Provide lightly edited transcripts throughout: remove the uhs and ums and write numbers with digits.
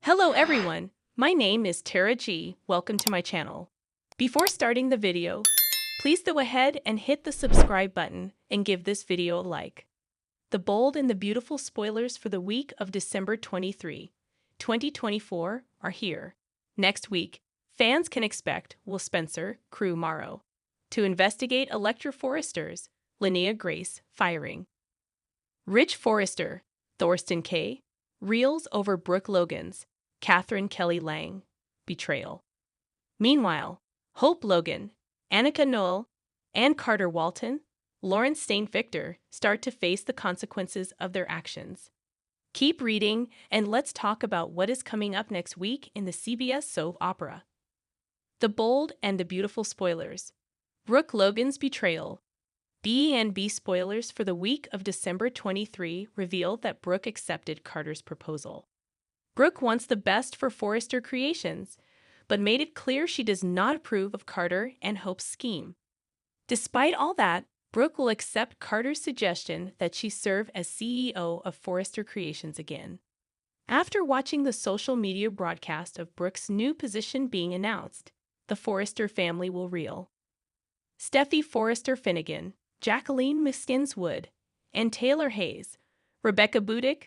Hello everyone, my name is Tara G. Welcome to my channel. Before starting the video, please go ahead and hit the subscribe button and give this video a like. The bold and the beautiful spoilers for the week of December 23, 2024 are here. Next week, fans can expect Will Spencer, Crew Morrow, to investigate Electra Forrester's Linnea Grace firing. Rich Forrester, Thorsten K. reels over Brooke Logan's Catherine Kelly Lang betrayal. Meanwhile, Hope Logan, Annika Noel, and Carter Walton, Lawrence St. Victor start to face the consequences of their actions. Keep reading, and let's talk about what is coming up next week in the CBS soap opera. The Bold and the Beautiful spoilers. Brooke Logan's betrayal. B&B spoilers for the week of December 23 reveal that Brooke accepted Carter's proposal. Brooke wants the best for Forrester Creations, but made it clear she does not approve of Carter and Hope's scheme. Despite all that, Brooke will accept Carter's suggestion that she serve as CEO of Forrester Creations again. After watching the social media broadcast of Brooke's new position being announced, the Forrester family will reel. Steffy Forrester Finnegan, Jacqueline Miskins Wood, and Taylor Hayes, Rebecca Budick,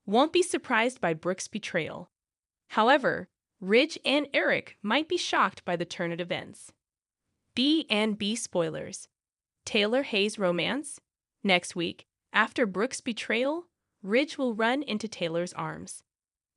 won't be surprised by Brooke's betrayal. However, Ridge and Eric might be shocked by the turn of events. B&B spoilers. Taylor Hayes romance? Next week, after Brooke's betrayal, Ridge will run into Taylor's arms.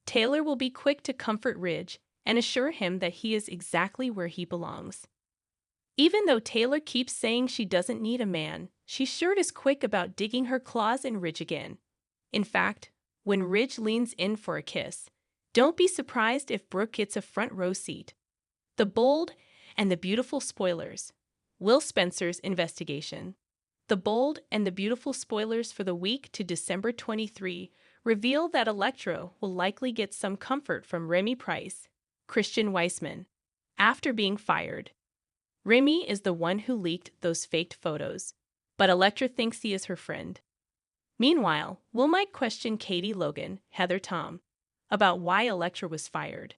Taylor will be quick to comfort Ridge and assure him that he is exactly where he belongs. Even though Taylor keeps saying she doesn't need a man, she sure is quick about digging her claws in Ridge again. In fact, when Ridge leans in for a kiss, don't be surprised if Brooke gets a front row seat. The Bold and the Beautiful spoilers. Will Spencer's investigation. The Bold and the Beautiful spoilers for the week to December 23 reveal that Electra will likely get some comfort from Remy Price, Christian Weissman, after being fired. Remy is the one who leaked those faked photos, but Electra thinks he is her friend. Meanwhile, Will might question Katie Logan, Heather Tom, about why Electra was fired.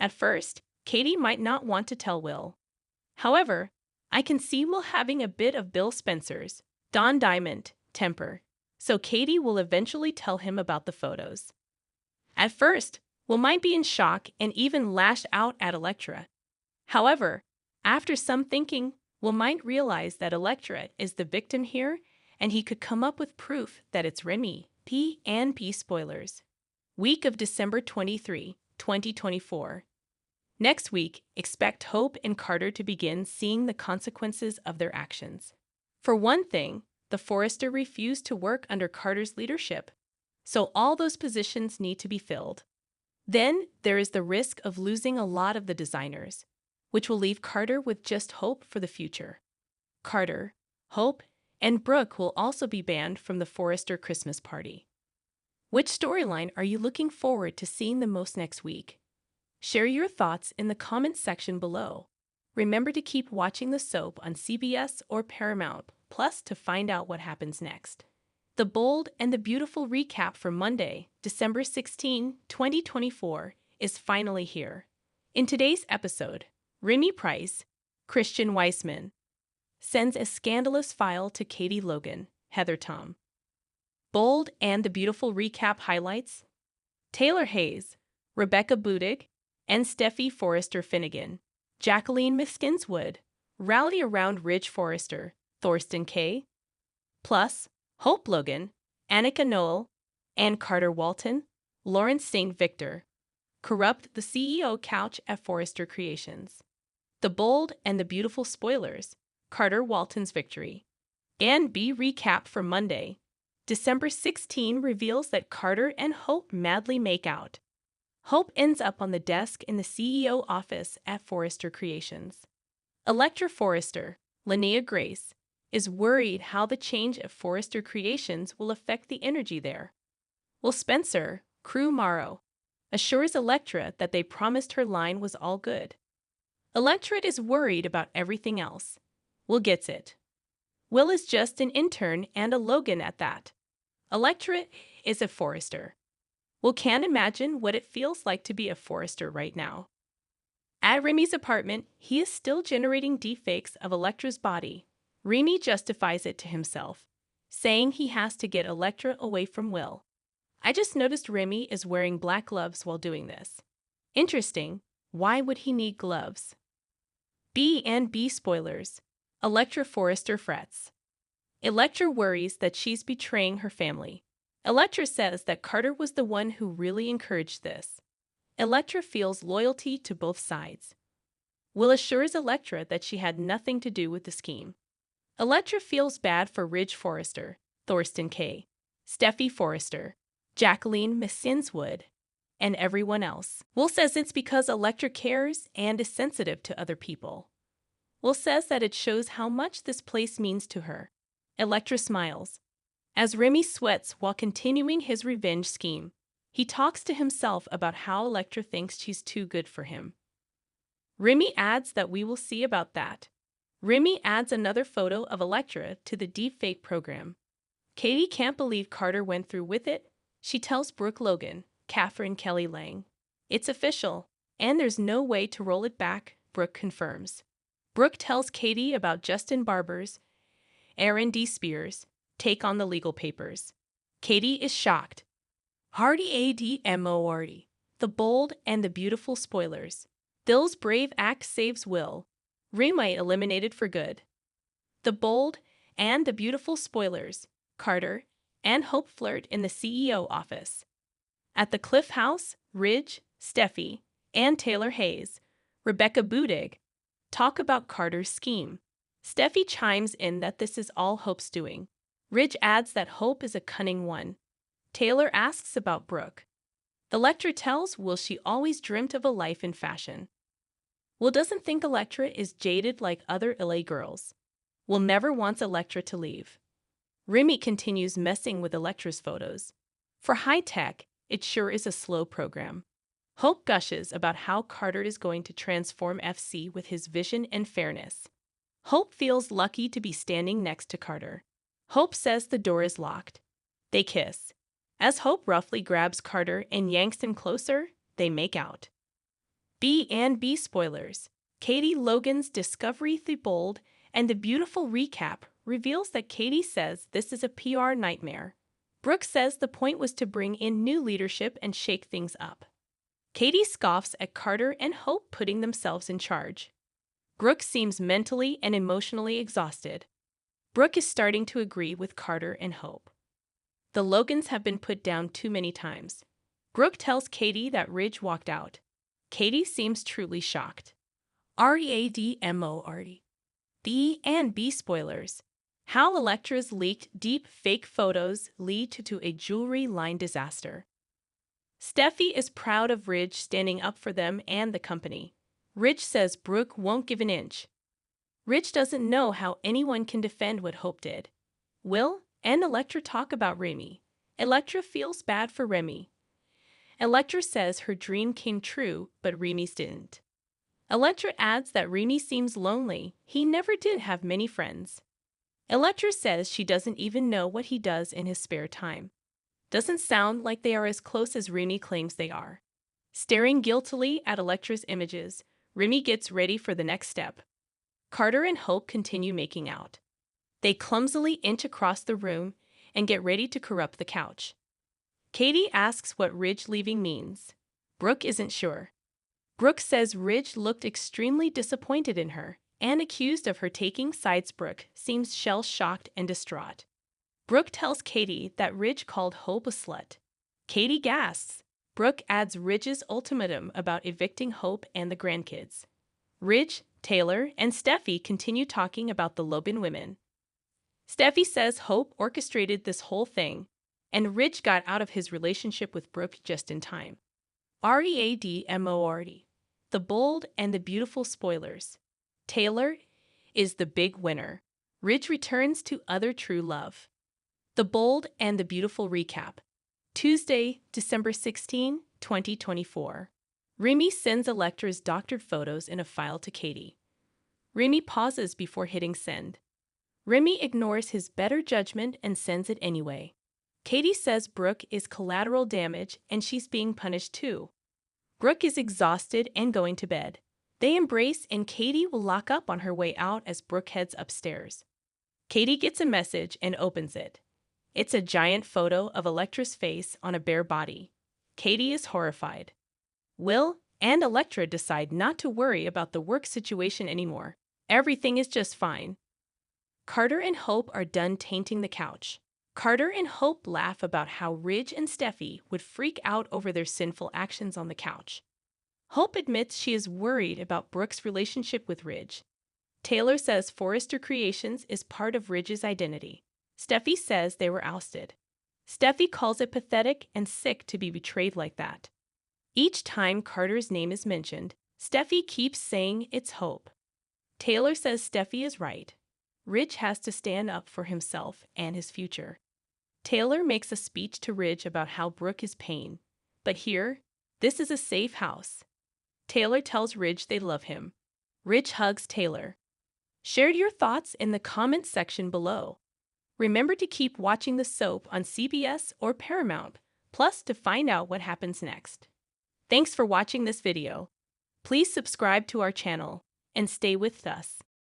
At first, Katie might not want to tell Will. However, I can see Will having a bit of Bill Spencer's Don Diamond temper, so Katie will eventually tell him about the photos. At first, Will might be in shock and even lash out at Electra. However, after some thinking, Will might realize that Electra is the victim here, and he could come up with proof that it's Remy. P&P spoilers. Week of December 23, 2024. Next week, expect Hope and Carter to begin seeing the consequences of their actions. For one thing, the Forrester refused to work under Carter's leadership, so all those positions need to be filled. Then there is the risk of losing a lot of the designers, which will leave Carter with just Hope for the future. Carter, Hope, and Brooke will also be banned from the Forrester Christmas party. Which storyline are you looking forward to seeing the most next week? Share your thoughts in the comments section below. Remember to keep watching the soap on CBS or Paramount Plus to find out what happens next. The Bold and the Beautiful recap for Monday, December 16, 2024 is finally here. In today's episode, Remy Price, Christian Weissman, sends a scandalous file to Katie Logan, Heather Tom. Bold and the Beautiful recap highlights: Taylor Hayes, Rebecca Budig, and Steffy Forrester Finnegan, Jacqueline Miskins Wood, rally around Ridge Forrester, Thorsten K. Plus, Hope Logan, Annika Noel, and Carter Walton, Lawrence St. Victor, corrupt the CEO couch at Forrester Creations. The Bold and the Beautiful spoilers. Carter Walton's victory. And B recap for Monday, December 16 reveals that Carter and Hope madly make out. Hope ends up on the desk in the CEO office at Forrester Creations. Electra Forrester, Linnea Grace, is worried how the change at Forrester Creations will affect the energy there. Will Spencer, Crew Morrow, assures Electra that they promised her line was all good. Electra is worried about everything else. Will gets it. Will is just an intern and a Logan at that. Electra is a Forrester. Well, can't imagine what it feels like to be a Forrester right now. At Remy's apartment, he is still generating deepfakes of Elektra's body. Remy justifies it to himself, saying he has to get Elektra away from Will. I just noticed Remy is wearing black gloves while doing this. Interesting. Why would he need gloves? B&B spoilers. Elektra Forrester frets. Elektra worries that she's betraying her family. Elektra says that Carter was the one who really encouraged this. Elektra feels loyalty to both sides. Will assures Elektra that she had nothing to do with the scheme. Elektra feels bad for Ridge Forrester, Thorsten K., Steffy Forrester, Jacqueline Messinswood, and everyone else. Will says it's because Elektra cares and is sensitive to other people. Will says that it shows how much this place means to her. Elektra smiles. As Remy sweats while continuing his revenge scheme, he talks to himself about how Elektra thinks she's too good for him. Remy adds that we will see about that. Remy adds another photo of Elektra to the deepfake program. Katie can't believe Carter went through with it. She tells Brooke Logan, Catherine Kelly Lang. It's official, and there's no way to roll it back, Brooke confirms. Brooke tells Katie about Justin Barber's, Aaron D. Spears' take on the legal papers. Katie is shocked. Hardy, the bold and the beautiful spoilers. Dill's brave act saves Will. Remite eliminated for good. The bold and the beautiful spoilers. Carter and Hope flirt in the CEO office. At the Cliff House, Ridge, Steffi, and Taylor Hayes, Rebecca Budig, talk about Carter's scheme. Steffi chimes in that this is all Hope's doing. Ridge adds that Hope is a cunning one. Taylor asks about Brooke. Elektra tells Will she always dreamt of a life in fashion. Will doesn't think Elektra is jaded like other LA girls. Will never wants Elektra to leave. Remy continues messing with Elektra's photos. For high tech, it sure is a slow program. Hope gushes about how Carter is going to transform FC with his vision and fairness. Hope feels lucky to be standing next to Carter. Hope says the door is locked. They kiss. As Hope roughly grabs Carter and yanks him closer, they make out. B&B spoilers. Katie Logan's Discovery the Bold and the Beautiful recap reveals that Katie says this is a PR nightmare. Brooke says the point was to bring in new leadership and shake things up. Katie scoffs at Carter and Hope putting themselves in charge. Brooke seems mentally and emotionally exhausted. Brooke is starting to agree with Carter and Hope. The Logans have been put down too many times. Brooke tells Katie that Ridge walked out. Katie seems truly shocked. READMO. The and B spoilers. How Elektra's leaked deep fake photos lead to a jewelry line disaster. Steffi is proud of Ridge standing up for them and the company. Ridge says Brooke won't give an inch. Ridge doesn't know how anyone can defend what Hope did. Will and Elektra talk about Remy. Elektra feels bad for Remy. Elektra says her dream came true, but Remy's didn't. Elektra adds that Remy seems lonely. He never did have many friends. Elektra says she doesn't even know what he does in his spare time. Doesn't sound like they are as close as Remy claims they are. Staring guiltily at Elektra's images, Remy gets ready for the next step. Carter and Hope continue making out. They clumsily inch across the room and get ready to corrupt the couch. Katie asks what Ridge leaving means. Brooke isn't sure. Brooke says Ridge looked extremely disappointed in her and accused of her taking sides. Brooke seems shell-shocked and distraught. Brooke tells Katie that Ridge called Hope a slut. Katie gasps. Brooke adds Ridge's ultimatum about evicting Hope and the grandkids. Ridge, Taylor, and Steffi continue talking about the Logan women. Steffi says Hope orchestrated this whole thing, and Ridge got out of his relationship with Brooke just in time. READMO. The bold and the beautiful spoilers. Taylor is the big winner. Ridge returns to other true love. The bold and the beautiful recap. Tuesday, December 16, 2024. Remy sends Elektra's doctored photos in a file to Katie. Remy pauses before hitting send. Remy ignores his better judgment and sends it anyway. Katie says Brooke is collateral damage and she's being punished too. Brooke is exhausted and going to bed. They embrace and Katie will lock up on her way out as Brooke heads upstairs. Katie gets a message and opens it. It's a giant photo of Electra's face on a bare body. Katie is horrified. Will and Electra decide not to worry about the work situation anymore. Everything is just fine. Carter and Hope are done tainting the couch. Carter and Hope laugh about how Ridge and Steffi would freak out over their sinful actions on the couch. Hope admits she is worried about Brooke's relationship with Ridge. Taylor says Forrester Creations is part of Ridge's identity. Steffi says they were ousted. Steffi calls it pathetic and sick to be betrayed like that. Each time Carter's name is mentioned, Steffi keeps saying it's Hope. Taylor says Steffi is right. Ridge has to stand up for himself and his future. Taylor makes a speech to Ridge about how Brooke is pain. But here, this is a safe house. Taylor tells Ridge they love him. Ridge hugs Taylor. Share your thoughts in the comments section below. Remember to keep watching the soap on CBS or Paramount, Plus to find out what happens next. Thanks for watching this video. Please subscribe to our channel and stay with us.